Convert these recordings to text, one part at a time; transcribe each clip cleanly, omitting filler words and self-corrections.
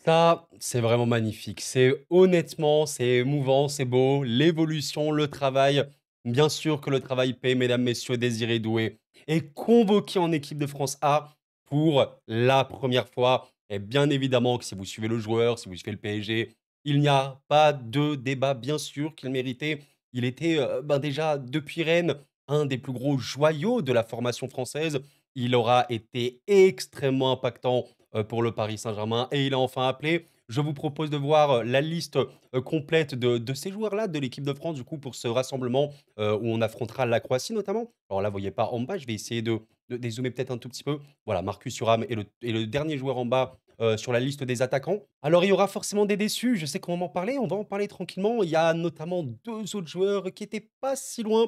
Ça, c'est vraiment magnifique. C'est honnêtement, c'est émouvant, c'est beau. L'évolution, le travail. Bien sûr que le travail paie, mesdames, messieurs, Désiré Doué est convoqué en équipe de France A pour la première fois. Et bien évidemment que si vous suivez le joueur, si vous suivez le PSG, il n'y a pas de débat, bien sûr qu'il méritait. Il était déjà depuis Rennes un des plus gros joyaux de la formation française. Il aura été extrêmement impactant pour le Paris Saint-Germain et il est enfin appelé. Je vous propose de voir la liste complète de ces joueurs-là de l'équipe de France, du coup, pour ce rassemblement où on affrontera la Croatie notamment. Alors là, vous voyez pas en bas, je vais essayer de dézoomer peut-être un tout petit peu. Voilà, Marcus Thuram est le dernier joueur en bas sur la liste des attaquants. Alors, il y aura forcément des déçus, je sais qu'on va en parler, on va en parler tranquillement. Il y a notamment deux autres joueurs qui étaient pas si loin,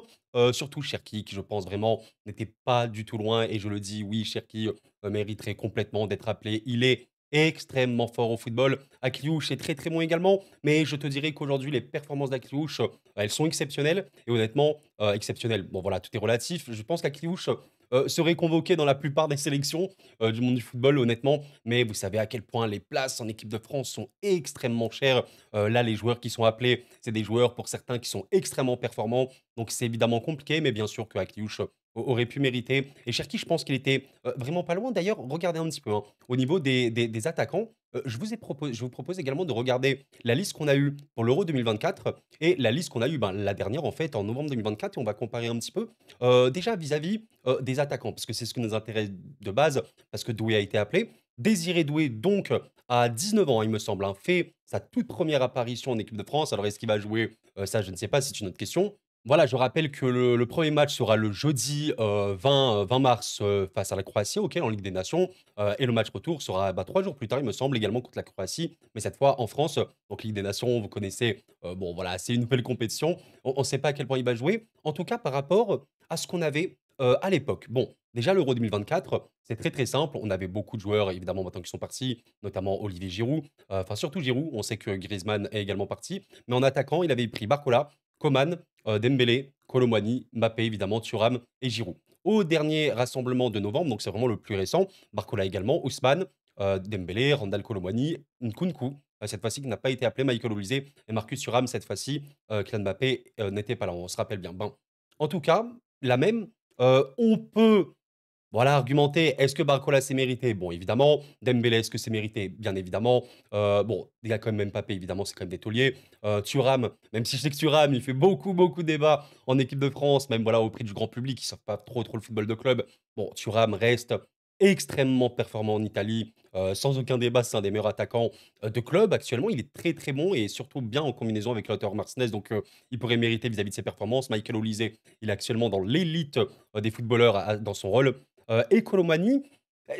surtout Cherki, qui je pense vraiment n'était pas du tout loin. Et je le dis, oui, Cherki mériterait complètement d'être appelé. Il est extrêmement fort au football. Akliouche est très très bon également, mais je te dirais qu'aujourd'hui, les performances d'Akliouche, elles sont exceptionnelles. Et honnêtement, exceptionnelles. Bon voilà, tout est relatif. Je pense qu'Akliouche serait convoqué dans la plupart des sélections du monde du football, honnêtement. Mais vous savez à quel point les places en équipe de France sont extrêmement chères. Là, les joueurs qui sont appelés, c'est des joueurs pour certains qui sont extrêmement performants. Donc c'est évidemment compliqué, mais bien sûr que Akliouche aurait pu mériter. Et Cherki, je pense qu'il était vraiment pas loin. D'ailleurs, regardez un petit peu, hein, au niveau des attaquants, je vous propose également de regarder la liste qu'on a eue pour l'Euro 2024 et la liste qu'on a eue la dernière, en fait, en novembre 2024. Et on va comparer un petit peu déjà vis-à-vis des attaquants, parce que c'est ce qui nous intéresse de base, parce que Doué a été appelé. Désiré Doué, donc, à 19 ans, il me semble, hein, fait sa toute première apparition en équipe de France. Alors, est-ce qu'il va jouer ça, je ne sais pas, c'est une autre question. Voilà, je rappelle que le 1er match sera le jeudi 20 mars face à la Croatie, OK, en Ligue des Nations. Et le match retour sera 3 jours plus tard, il me semble, également contre la Croatie, mais cette fois en France. Donc Ligue des Nations, vous connaissez, bon voilà, c'est une nouvelle compétition. On ne sait pas à quel point il va jouer. En tout cas, par rapport à ce qu'on avait à l'époque. Bon, déjà l'Euro 2024, c'est très très simple. On avait beaucoup de joueurs, évidemment, maintenant qui sont partis, notamment Olivier Giroud. Enfin, surtout Giroud. On sait que Griezmann est également parti. Mais en attaquant, il avait pris Barcola, Coman, Dembélé, Kolo Mbappé évidemment, Thuram et Giroud. Au dernier rassemblement de novembre, donc c'est vraiment le plus récent, Barcola également, Ousmane, Dembélé, Randal Kolo Nkunku, cette fois-ci qui n'a pas été appelé, Michael Olise et Marcus Thuram cette fois-ci, Kylian Mbappé n'était pas là, on se rappelle bien. Ben, en tout cas, la même, on peut voilà, argumenter, est-ce que Barcola c'est mérité? Bon, évidemment. Dembélé, est-ce que c'est mérité? Bien évidemment. Bon, il y a quand même Mbappé, évidemment, c'est quand même des tauliers. Thuram, même si je sais que Thuram, il fait beaucoup, beaucoup de débats en équipe de France, même voilà, au prix du grand public, qui ne savent pas trop, trop le football de club. Bon, Thuram reste extrêmement performant en Italie. Sans aucun débat, c'est un des meilleurs attaquants de club actuellement. Il est très, très bon et surtout bien en combinaison avec Lautaro Martinez. Donc, il pourrait mériter vis-à-vis de ses performances. Michael Olise, il est actuellement dans l'élite des footballeurs dans son rôle. Et Colomani,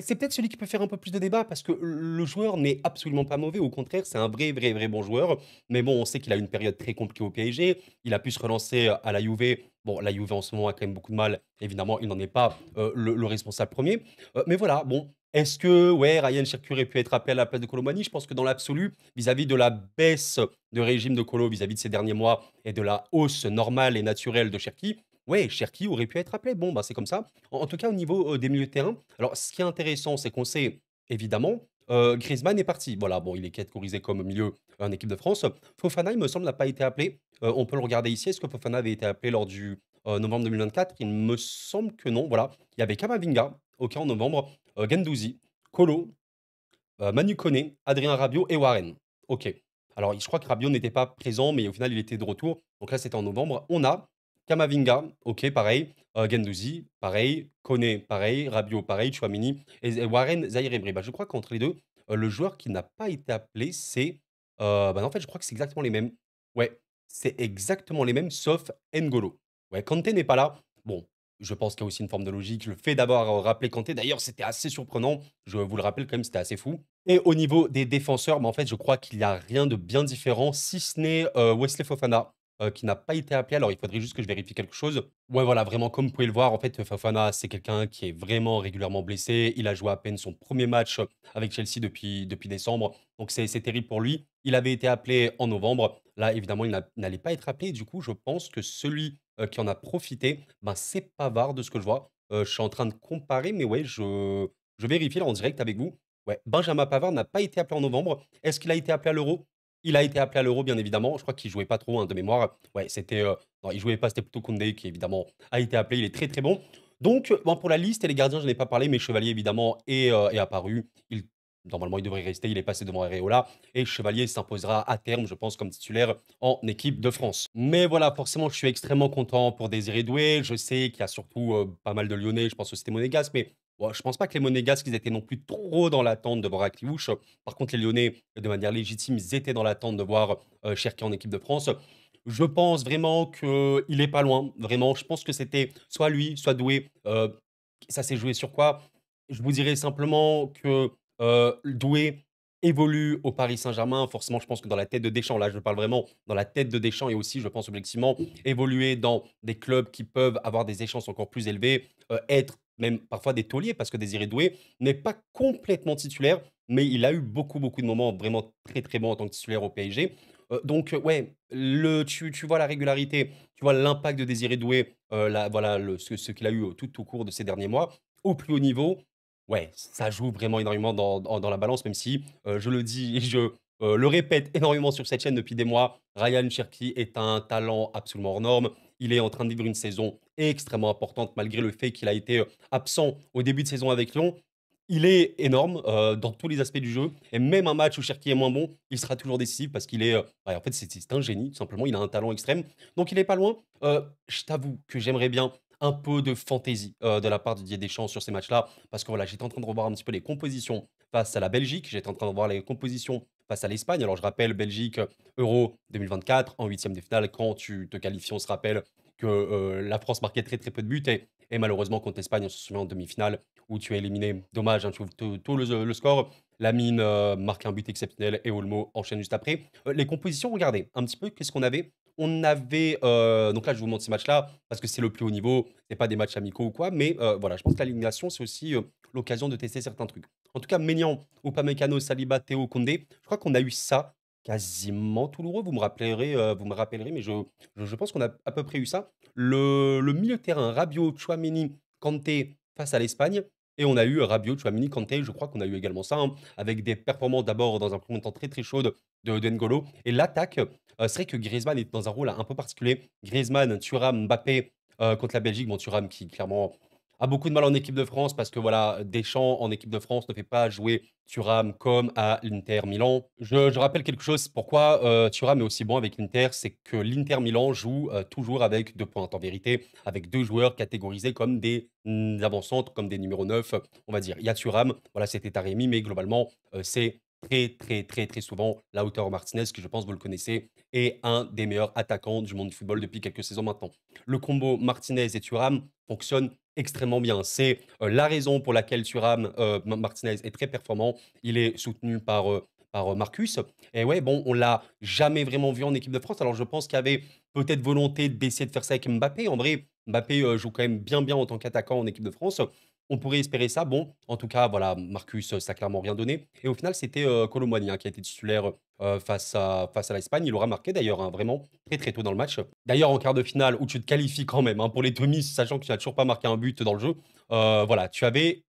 c'est peut-être celui qui peut faire un peu plus de débat parce que le joueur n'est absolument pas mauvais. Au contraire, c'est un vrai, vrai, vrai bon joueur. Mais bon, on sait qu'il a une période très compliquée au PSG. Il a pu se relancer à la Juve. Bon, la Juve en ce moment a quand même beaucoup de mal. Évidemment, il n'en est pas le responsable premier. Mais voilà, bon. Est-ce que ouais, Ryan Cherki aurait pu être appelé à la place de Colomani? Je pense que dans l'absolu, vis-à-vis de la baisse de régime de Colo vis-à-vis de ces derniers mois et de la hausse normale et naturelle de Cherki, ouais, Cherki aurait pu être appelé. Bon, bah, c'est comme ça. En tout cas, au niveau, des milieux de terrain, alors ce qui est intéressant, c'est qu'on sait évidemment, Griezmann est parti. Voilà, bon, il est catégorisé comme milieu en équipe de France. Fofana, il me semble, n'a pas été appelé. On peut le regarder ici. Est-ce que Fofana avait été appelé lors du, novembre 2024? Il me semble que non, voilà. Il y avait Camavinga, OK, en novembre, Guendouzi, Kolo, Manu Koné, Adrien Rabiot et Warren. OK. Alors, je crois que Rabiot n'était pas présent, mais au final, il était de retour. Donc là, c'était en novembre. On a Camavinga, OK, pareil. Guendouzi, pareil. Koné, pareil. Rabiot, pareil. Chouamini et Warren, Zaïre Emery. Bah, je crois qu'entre les deux, le joueur qui n'a pas été appelé, c'est. Bah non, en fait, je crois que c'est exactement les mêmes. Ouais, c'est exactement les mêmes, sauf N'Golo. Ouais, Kanté n'est pas là. Bon, je pense qu'il y a aussi une forme de logique. Le fait d'avoir rappelé Kanté, d'ailleurs, c'était assez surprenant. Je vous le rappelle quand même, c'était assez fou. Et au niveau des défenseurs, bah, en fait, je crois qu'il y a rien de bien différent, si ce n'est, Wesley Fofana, qui n'a pas été appelé. Alors il faudrait juste que je vérifie quelque chose. Ouais, voilà, vraiment, comme vous pouvez le voir, en fait, Fofana, c'est quelqu'un qui est vraiment régulièrement blessé. Il a joué à peine son premier match avec Chelsea depuis décembre, donc c'est terrible pour lui. Il avait été appelé en novembre. Là, évidemment, n'allait pas être appelé. Du coup, je pense que celui, qui en a profité, ben, c'est Pavard de ce que je vois. Je suis en train de comparer, mais ouais, je vérifie là en direct avec vous. Ouais, Benjamin Pavard n'a pas été appelé en novembre. Est-ce qu'il a été appelé à l'Euro? Il a été appelé à l'Euro, bien évidemment. Je crois qu'il jouait pas trop, hein, de mémoire. Ouais, c'était, non, il jouait pas, c'était plutôt Koundé qui évidemment a été appelé. Il est très, très bon. Donc, bon, pour la liste et les gardiens, je n'en ai pas parlé, mais Chevalier évidemment est apparu. Normalement, il devrait rester. Il est passé devant Areola et Chevalier s'imposera à terme, je pense, comme titulaire en équipe de France. Mais voilà, forcément, je suis extrêmement content pour Désiré Doué. Je sais qu'il y a surtout pas mal de Lyonnais. Je pense aussi des Monégasques, mais ouais, je pense pas que les Monégasques, ils étaient non plus trop dans l'attente de voir Akliouche. Par contre, les Lyonnais, de manière légitime, ils étaient dans l'attente de voir Cherki en équipe de France. Je pense vraiment qu'il est pas loin. Vraiment, je pense que c'était soit lui, soit Doué. Ça s'est joué sur quoi? Je vous dirais simplement que Doué évolue au Paris Saint-Germain. Forcément, je pense que dans la tête de Deschamps, là, je parle vraiment dans la tête de Deschamps et aussi, je pense objectivement, évoluer dans des clubs qui peuvent avoir des échéances encore plus élevées, être même parfois des tauliers, parce que Désiré Doué n'est pas complètement titulaire, mais il a eu beaucoup, beaucoup de moments vraiment très, très bons en tant que titulaire au PSG. Donc, ouais, tu vois la régularité, tu vois l'impact de Désiré Doué, voilà, ce qu'il a eu tout au cours de ces derniers mois, au plus haut niveau. Ouais, ça joue vraiment énormément dans la balance, même si, je le dis et je le répète énormément sur cette chaîne depuis des mois, Ryan Cherki est un talent absolument hors norme. Il est en train de vivre une saison extrêmement importante malgré le fait qu'il a été, absent au début de saison avec Lyon. Il est énorme, dans tous les aspects du jeu et même un match où Cherki est moins bon, il sera toujours décisif parce qu'il est, ouais, en fait, c'est un génie, tout simplement. Il a un talent extrême, donc il est pas loin. Je t'avoue que j'aimerais bien un peu de fantaisie, de la part de Didier Deschamps sur ces matchs-là parce que, voilà, j'étais en train de revoir un petit peu les compositions face à la Belgique, j'étais en train de revoir les compositions face à l'Espagne. Alors je rappelle Belgique, Euro 2024 en huitième de finale quand tu te qualifies, on se rappelle que, la France marquait très, très peu de buts et malheureusement contre l'Espagne, on se souvient en demi-finale où tu es éliminé. Dommage, hein, tu ouvres tout le score. Lamine marque un but exceptionnel et Olmo enchaîne juste après. Les compositions, regardez un petit peu qu'est-ce qu'on avait. On avait, donc là, je vous montre ces matchs-là parce que c'est le plus haut niveau, c'est pas des matchs amicaux ou quoi, mais voilà, je pense que l'élimination, c'est aussi l'occasion de tester certains trucs. En tout cas, Maignan, Upamecano, Saliba, Théo, Koundé, je crois qu'on a eu ça quasiment tout l'Euro. Vous me rappellerez, mais je pense qu'on a à peu près eu ça. Le milieu de terrain, Rabiot, Tchouaméni, Kanté face à l'Espagne. Et on a eu Rabiot, Tchouaméni, Kanté, je crois qu'on a eu également ça, hein, avec des performances d'abord dans un premier temps très très chaudes de N'Golo. Et l'attaque, c'est vrai que Griezmann est dans un rôle un peu particulier. Griezmann, Thuram, Mbappé contre la Belgique. Bon, Thuram qui clairement a beaucoup de mal en équipe de France parce que voilà, Deschamps en équipe de France ne fait pas jouer Thuram comme à l'Inter Milan. Je rappelle quelque chose, pourquoi Thuram est aussi bon avec l'Inter, c'est que l'Inter Milan joue toujours avec 2 pointes en vérité, avec 2 joueurs catégorisés comme des avant-centres, comme des numéros 9, on va dire. Il y a Thuram, voilà, c'était Taremi, mais globalement, c'est très, très, très, très souvent Lautaro Martinez, qui je pense vous le connaissez, est un des meilleurs attaquants du monde du football depuis quelques saisons maintenant. Le combo Martinez et Thuram fonctionne extrêmement bien. C'est la raison pour laquelle Thuram, Martinez est très performant. Il est soutenu par Marcus. Et ouais, bon, on l'a jamais vraiment vu en équipe de France. Alors je pense qu'il y avait peut-être volonté d'essayer de faire ça avec Mbappé. En vrai, Mbappé joue quand même bien bien en tant qu'attaquant en équipe de France. On pourrait espérer ça. Bon, en tout cas, voilà, Marcus, ça a clairement rien donné. Et au final, c'était Kolo Muani, hein, qui a été titulaire face à l'Espagne. Il aura marqué d'ailleurs, hein, vraiment très très tôt dans le match. D'ailleurs, en quart de finale, où tu te qualifies quand même, hein, pour les demi, sachant que tu n'as toujours pas marqué un but dans le jeu, voilà, tu avais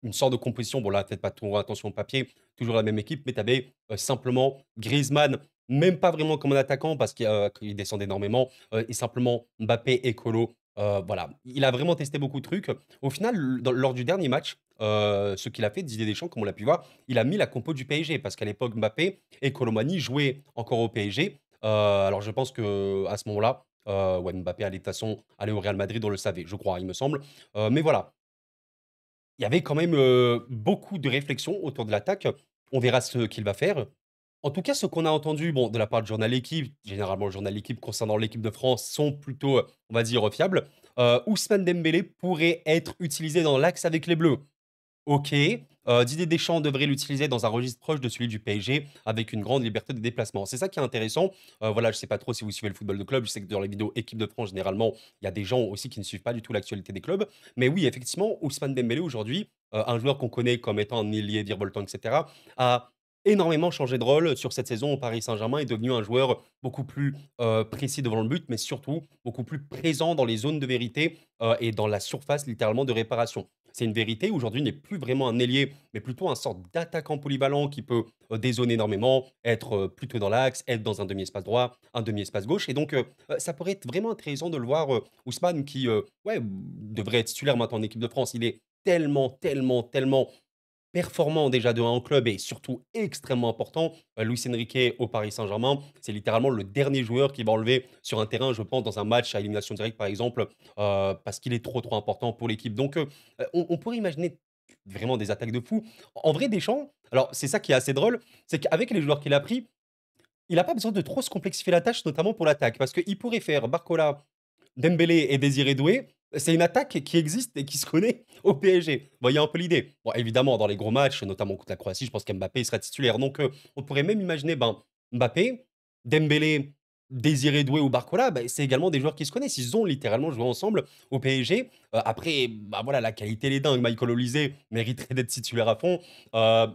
une sorte de composition. Bon, là, peut-être pas trop attention au papier, toujours la même équipe, mais tu avais simplement Griezmann, même pas vraiment comme un attaquant parce qu'il descend énormément, et simplement Mbappé et Kolo. Voilà, il a vraiment testé beaucoup de trucs. Au final, lors du dernier match, ce qu'il a fait, Didier Deschamps, comme on l'a pu voir, il a mis la compo du PSG parce qu'à l'époque, Mbappé et Colomani jouaient encore au PSG. Alors, je pense que à ce moment-là, ouais, Mbappé allait de toute façon aller au Real Madrid, on le savait, je crois, il me semble. Mais voilà, il y avait quand même, beaucoup de réflexions autour de l'attaque. On verra ce qu'il va faire. En tout cas, ce qu'on a entendu, bon, de la part du journal L'équipe, généralement le journal L'équipe concernant l'équipe de France sont plutôt, on va dire, fiables. Ousmane Dembélé pourrait être utilisé dans l'axe avec les Bleus. OK, Didier Deschamps devrait l'utiliser dans un registre proche de celui du PSG, avec une grande liberté de déplacement. C'est ça qui est intéressant. Voilà, je sais pas trop si vous suivez le football de club. Je sais que dans les vidéos équipe de France, généralement, il y a des gens aussi qui ne suivent pas du tout l'actualité des clubs. Mais oui, effectivement, Ousmane Dembélé aujourd'hui, un joueur qu'on connaît comme étant un ailier virevoltant et cetera, a énormément changé de rôle sur cette saison au Paris Saint-Germain, est devenu un joueur beaucoup plus, précis devant le but, mais surtout beaucoup plus présent dans les zones de vérité, et dans la surface littéralement de réparation. C'est une vérité. Aujourd'hui, il n'est plus vraiment un ailier, mais plutôt un sorte d'attaquant polyvalent qui peut dézonner énormément, être plutôt dans l'axe, être dans un demi-espace droit, un demi-espace gauche. Et donc, ça pourrait être vraiment intéressant de le voir, Ousmane, qui ouais, devrait être titulaire maintenant en équipe de France. Il est tellement, tellement, tellement performant déjà de 1 en club et surtout extrêmement important. Luis Enrique au Paris Saint-Germain, c'est littéralement le dernier joueur qui va enlever sur un terrain, je pense, dans un match à élimination directe, par exemple, parce qu'il est trop, trop important pour l'équipe. Donc, on pourrait imaginer vraiment des attaques de fou. En vrai, Deschamps, alors c'est ça qui est assez drôle, c'est qu'avec les joueurs qu'il a pris, il a pas besoin de trop se complexifier la tâche, notamment pour l'attaque. Parce qu'il pourrait faire Barcola, Dembélé et Désiré Doué, c'est une attaque qui existe et qui se connaît au PSG. Vous voyez un peu l'idée? Bon, évidemment, dans les gros matchs, notamment contre la Croatie, je pense qu'Mbappé sera titulaire. Donc, on pourrait même imaginer, ben, Mbappé, Dembélé, Désiré Doué ou Barcola, ben, c'est également des joueurs qui se connaissent. Ils ont littéralement joué ensemble au PSG. Après, bah, voilà, la qualité, elle est dingue. Michael Olise mériterait d'être titulaire à fond.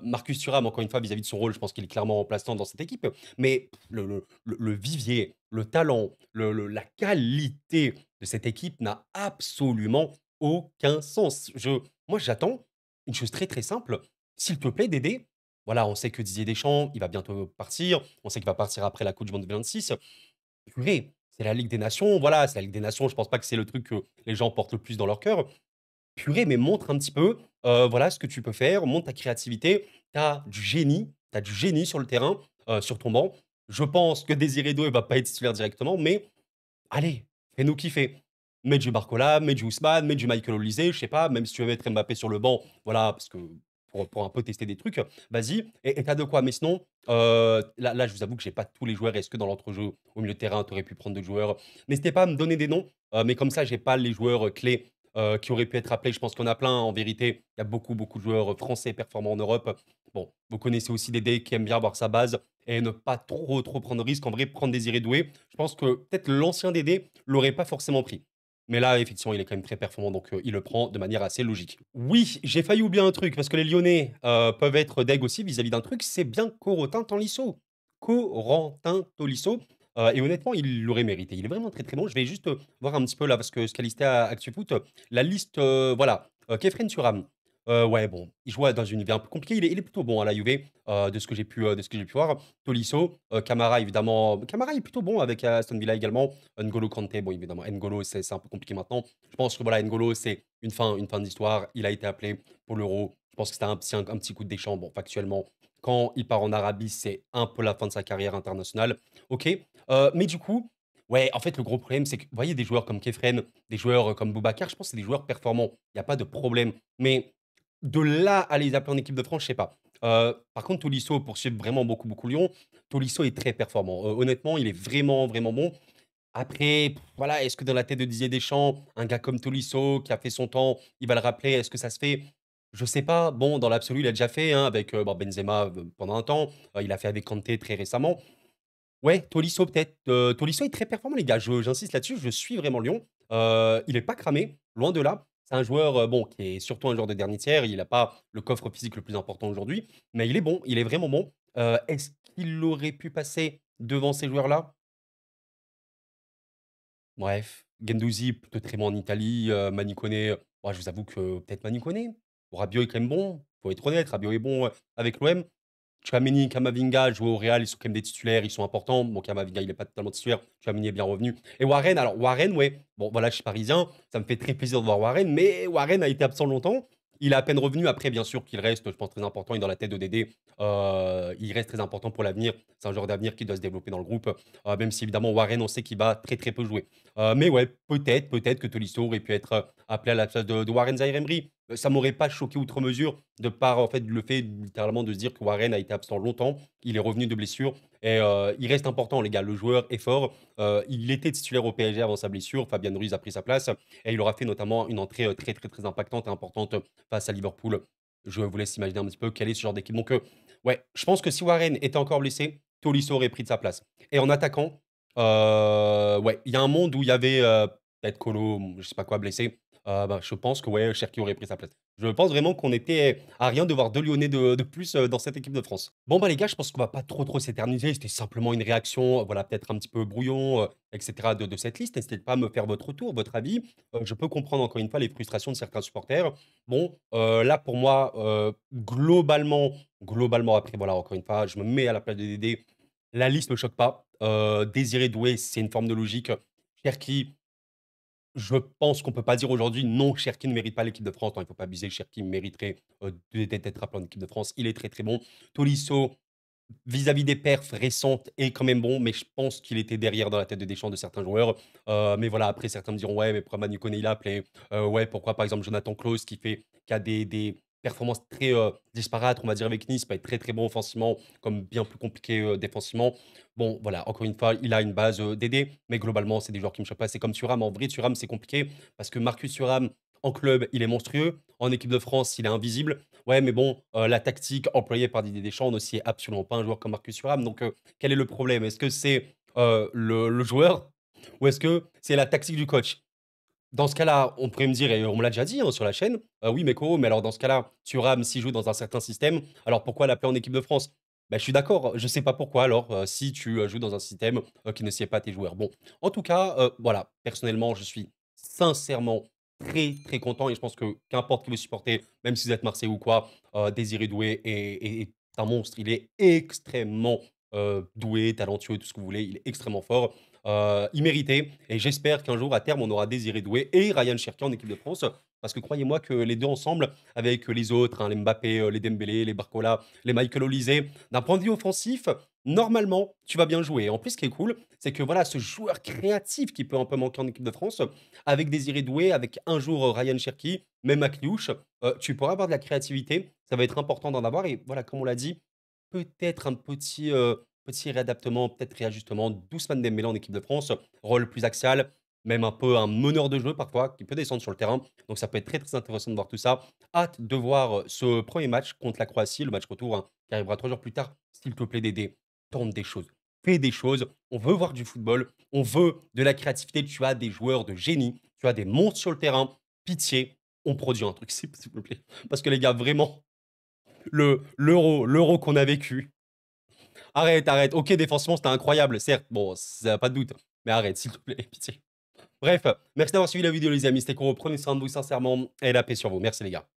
Marcus Thuram, encore une fois, vis-à-vis de son rôle, je pense qu'il est clairement remplaçant dans cette équipe. Mais le vivier, le talent, la qualité de cette équipe n'a absolument aucun sens. Moi, j'attends une chose très, très simple. S'il te plaît, Dédé, voilà, on sait que Didier Deschamps, il va bientôt partir. On sait qu'il va partir après la Coupe du Monde 2026. Purée, c'est la Ligue des Nations. Voilà, c'est la Ligue des Nations. Je pense pas que c'est le truc que les gens portent le plus dans leur cœur. Purée, mais montre un petit peu, voilà, ce que tu peux faire, montre ta créativité. Tu as du génie sur le terrain, sur ton banc. Je pense que Désiré Doué va pas être titulaire directement, mais allez, fais-nous kiffer. Mets du Barcola, mets du Ousmane, mets du Michael Olise, je sais pas, même si tu veux mettre Mbappé sur le banc, voilà, parce que pour un peu tester des trucs, vas-y et tu de quoi. Mais sinon, là, je vous avoue que j'ai pas tous les joueurs. Est-ce que dans l'entrejeu, au milieu de terrain, tu aurais pu prendre d'autres joueurs? N'hésitez pas à me donner des noms, mais comme ça, j'ai pas les joueurs, clés, qui auraient pu être appelés. Je pense qu'on a plein, en vérité. Il y a beaucoup, beaucoup de joueurs, français performants en Europe. Bon, vous connaissez aussi Dédé qui aime bien avoir sa base et ne pas trop, trop prendre de risques. En vrai, prendre Désiré Doué, je pense que peut-être l'ancien Dédé l'aurait pas forcément pris. Mais là, effectivement, il est quand même très performant, donc il le prend de manière assez logique. Oui, j'ai failli oublier un truc, parce que les Lyonnais peuvent être deg aussi vis-à-vis d'un truc, c'est bien Corentin Tolisso. Corentin Tolisso. Et honnêtement, il l'aurait mérité. Il est vraiment très très bon. Je vais juste voir un petit peu là, parce que Scalisté à ActuFoot, la liste, voilà. Kefren Turam. Ouais, bon, il joue dans une univers un peu compliqué. Il est plutôt bon à la Juve, de ce que j'ai pu, de ce que j'ai pu voir. Tolisso, Camara évidemment. Camara est plutôt bon avec Aston Villa également. N'Golo Kanté, bon évidemment, N'Golo c'est un peu compliqué maintenant. Je pense que voilà, N'Golo c'est une fin d'histoire. Il a été appelé pour l'Euro. Je pense que c'était un petit coup de déchant. Bon, factuellement, quand il part en Arabie, c'est un peu la fin de sa carrière internationale. OK, mais du coup, ouais, en fait, le gros problème, c'est que vous voyez des joueurs comme Kefren, des joueurs, comme Boubacar, je pense que c'est des joueurs performants. Il y a pas de problème. Mais de là à les appeler en équipe de France, je sais pas. Par contre, Tolisso, pour suivre vraiment beaucoup, beaucoup Lyon, Tolisso est très performant. Honnêtement, il est vraiment, vraiment bon. Après, voilà, est-ce que dans la tête de Didier Deschamps, un gars comme Tolisso qui a fait son temps, il va le rappeler? Est-ce que ça se fait? Je sais pas. Bon, dans l'absolu, il a déjà fait, hein, avec, bon, Benzema, pendant un temps. Il a fait avec Kanté très récemment. Ouais, Tolisso peut-être. Tolisso est très performant, les gars. J'insiste là-dessus, je suis vraiment Lyon. Il est pas cramé, loin de là. C'est un joueur, bon, qui est surtout un joueur de dernier tiers. Il a pas le coffre physique le plus important aujourd'hui, mais il est bon, il est vraiment bon. Est-ce qu'il aurait pu passer devant ces joueurs-là? Bref, Guendouzi, plutôt très bon en Italie. Mani Koné, ouais, je vous avoue que peut-être Mani Koné. Bon, Rabiot est quand même bon, faut être honnête. Rabiot est bon avec l'OM. Tchouaméni, Camavinga jouent au Real, ils sont quand même des titulaires, ils sont importants. Bon, Camavinga, il est pas totalement titulaire. Tchouaméni est bien revenu. Et Warren, alors Warren, ouais, bon, voilà, je suis parisien, ça me fait très plaisir de voir Warren, mais Warren a été absent longtemps. Il est à peine revenu. Après, bien sûr qu'il reste, je pense, très important. Il est dans la tête de Dédé. Il reste très important pour l'avenir. C'est un joueur d'avenir qui doit se développer dans le groupe. Même si, évidemment, Warren, on sait qu'il va très, très peu jouer. Mais ouais, peut-être que Tolisso aurait pu être appelé à la place de Warren Zaïre-Emery. Ça m'aurait pas choqué outre mesure de par en fait le fait littéralement de se dire que Warren a été absent longtemps. Il est revenu de blessure et il reste important, les gars. Le joueur est fort. Il était titulaire au PSG avant sa blessure. Fabien Ruiz a pris sa place et il aura fait notamment une entrée très très très impactante et importante face à Liverpool. Je vous laisse imaginer un petit peu quel est ce genre d'équipe. Donc ouais, je pense que si Warren était encore blessé, Tolisso aurait pris de sa place. Et en attaquant, ouais, il y a un monde où il y avait peut-être Colo, je sais pas quoi, blessé. bah, je pense que ouais, Cherki aurait pris sa place. Je pense vraiment qu'on était à rien de voir 2 Lyonnais de plus, dans cette équipe de France. Bon, bah, les gars, je pense qu'on va pas trop s'éterniser. C'était simplement une réaction, voilà, peut-être un petit peu brouillon, et cetera de cette liste. N'hésitez pas à me faire votre retour, votre avis. Je peux comprendre encore une fois les frustrations de certains supporters. Bon, là pour moi, globalement après voilà, encore une fois, je me mets à la place de Dédé. La liste me choque pas. Désiré Doué, c'est une forme de logique. Cherki, je pense qu'on peut pas dire aujourd'hui: «Non, Cherki ne mérite pas l'équipe de France». Non, il faut pas abuser. Cherki mériterait, d'être appelé en équipe de France. Il est très, très bon. Tolisso, vis-à-vis des perfs récentes, est quand même bon, mais je pense qu'il était derrière dans la tête de Deschamps de certains joueurs. Mais voilà, après certains me diront: «Ouais, mais pourquoi Manu Koné il a appelé?» Ouais, pourquoi par exemple Jonathan Clauss qui a des performances très, disparates, on va dire avec Nice, peut être très, très bon offensivement, comme bien plus compliqué, défensivement. Bon, voilà, encore une fois, il a une base, Dédé, mais globalement, c'est des joueurs qui me choquent pas. C'est comme Thuram, en vrai, Thuram, c'est compliqué parce que Marcus Thuram, en club, il est monstrueux. En équipe de France, il est invisible. Ouais, mais bon, la tactique employée par Didier Deschamps ne sied absolument pas un joueur comme Marcus Thuram. Donc, quel est le problème? Est-ce que c'est, le joueur ou est-ce que c'est la tactique du coach? Dans ce cas-là, on pourrait me dire et on me l'a déjà dit, hein, sur la chaîne: «Oui, mais Koro, mais alors dans ce cas-là, Thuram s'il joue dans un certain système, alors pourquoi l'appeler en équipe de France?» Bah, je suis d'accord, je sais pas pourquoi alors, si tu, joues dans un système, qui ne sied pas à tes joueurs. Bon, en tout cas, voilà, personnellement, je suis sincèrement très, très content et je pense que qu'importe qui vous supportez, même si vous êtes Marseillais ou quoi, Désiré Doué est un monstre. Il est extrêmement, doué, talentueux, tout ce que vous voulez, il est extrêmement fort. Il méritait et j'espère qu'un jour, à terme, on aura Désiré Doué et Ryan Cherki en équipe de France. Parce que croyez-moi que les 2 ensemble, avec les autres, hein, les Mbappé, les Dembélé, les Barcola, les Michael Olise, d'un point de vue offensif, normalement, tu vas bien jouer. En plus, ce qui est cool, c'est que voilà, ce joueur créatif qui peut un peu manquer en équipe de France, avec Désiré Doué, avec un jour Ryan Cherki, même Akliouche, tu pourras avoir de la créativité. Ça va être important d'en avoir et voilà, comme on l'a dit, peut-être un petit réadaptement, peut-être réajustement d'Ousmane Dembélé en équipe de France, rôle plus axial, même un peu un meneur de jeu parfois, qui peut descendre sur le terrain. Donc ça peut être très, très intéressant de voir tout ça. Hâte de voir, ce premier match contre la Croatie, le match retour, hein, qui arrivera 3 jours plus tard. S'il te plaît Dédé, tente des choses, fais des choses. On veut voir du football, on veut de la créativité. Tu as des joueurs de génie, tu as des monstres sur le terrain. Pitié, on produit un truc, s'il vous plaît. Parce que les gars, vraiment, l'euro qu'on a vécu. Arrête, arrête. OK, défensivement, c'était incroyable, certes. Bon, ça a pas de doute. Mais arrête, s'il te plaît, pitié. Bref, merci d'avoir suivi la vidéo, les amis. C'était Koro. Prenez soin de vous sincèrement et la paix sur vous. Merci, les gars.